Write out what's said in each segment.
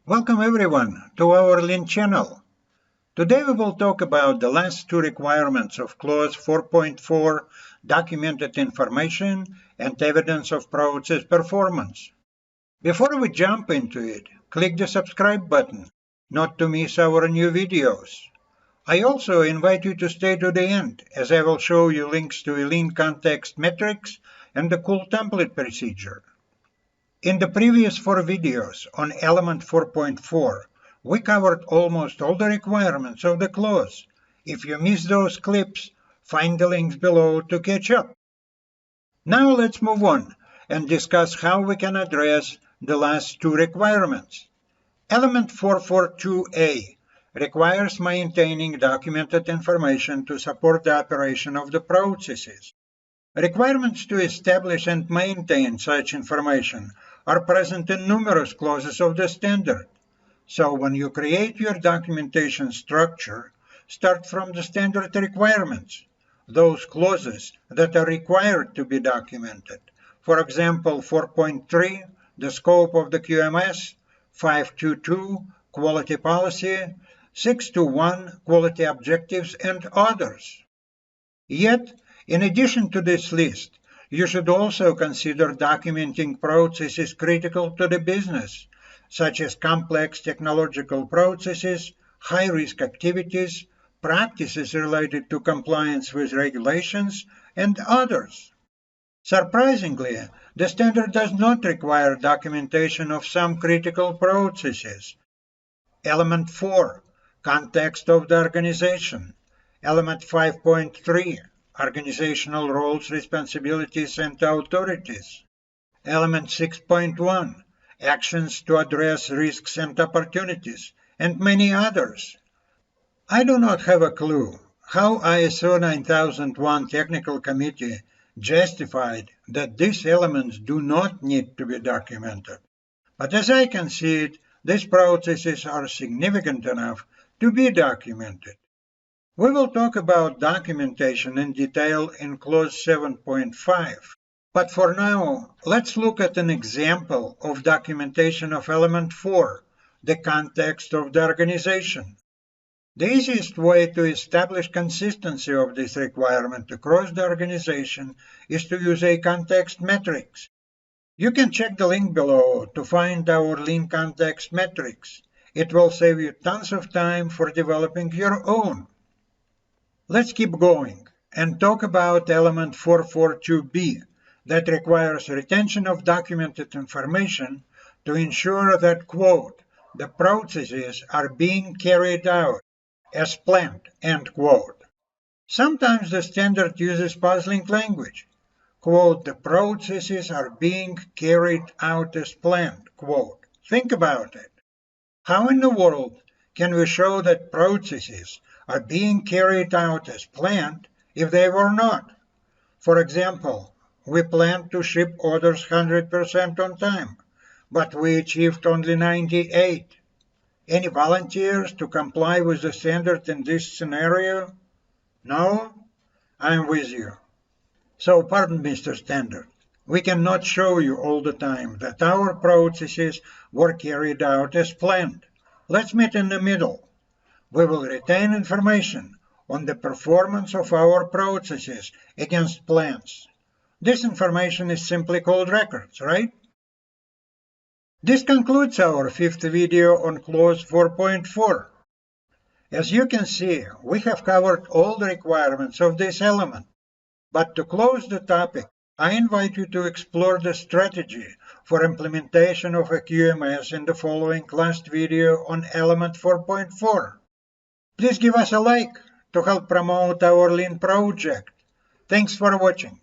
Welcome everyone to our Lean channel. Today we will talk about the last two requirements of Clause 4.4, documented information and evidence of process performance. Before we jump into it, click the subscribe button not to miss our new videos. I also invite you to stay to the end, as I will show you links to a Lean context metrics and the cool template procedure. In the previous four videos on element 4.4, we covered almost all the requirements of the clause. If you missed those clips, find the links below to catch up. Now let's move on and discuss how we can address the last two requirements. Element 442A requires maintaining documented information to support the operation of the processes. Requirements to establish and maintain such information are present in numerous clauses of the standard. So when you create your documentation structure, start from the standard requirements, those clauses that are required to be documented. For example, 4.3, the scope of the QMS, 5.2.2, quality policy, 6.2.1, quality objectives, and others. Yet, in addition to this list, you should also consider documenting processes critical to the business, such as complex technological processes, high-risk activities, practices related to compliance with regulations, and others. Surprisingly, the standard does not require documentation of some critical processes. Element 4, context of the organization. Element 5.3, organizational roles, responsibilities, and authorities. Element 6.1, actions to address risks and opportunities, and many others. I do not have a clue how ISO 9001 Technical Committee justified that these elements do not need to be documented. But as I can see it, these processes are significant enough to be documented. We will talk about documentation in detail in Clause 7.5. But for now, let's look at an example of documentation of Element 4, the context of the organization. The easiest way to establish consistency of this requirement across the organization is to use a context matrix. You can check the link below to find our Lean context matrix. It will save you tons of time for developing your own. Let's keep going and talk about element 442B that requires retention of documented information to ensure that, quote, the processes are being carried out as planned, end quote. Sometimes the standard uses puzzling language. Quote, the processes are being carried out as planned, quote. Think about it. How in the world can we show that processes are being carried out as planned if they were not? For example, we planned to ship orders 100% on time, but we achieved only 98%. Any volunteers to comply with the standard in this scenario? No? I'm with you. So pardon, Mr. Standard. We cannot show you all the time that our processes were carried out as planned. Let's meet in the middle. We will retain information on the performance of our processes against plans. This information is simply called records, right? This concludes our fifth video on Clause 4.4. As you can see, we have covered all the requirements of this element. But to close the topic, I invite you to explore the strategy for implementation of a QMS in the following last video on element 4.4. Please give us a like to help promote our Lean project. Thanks for watching.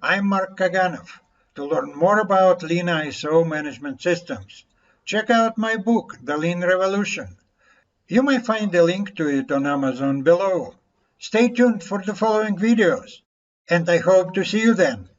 I'm Mark Kaganov. To learn more about Lean ISO management systems, check out my book, The Lean Revolution. You may find a link to it on Amazon below. Stay tuned for the following videos, and I hope to see you then.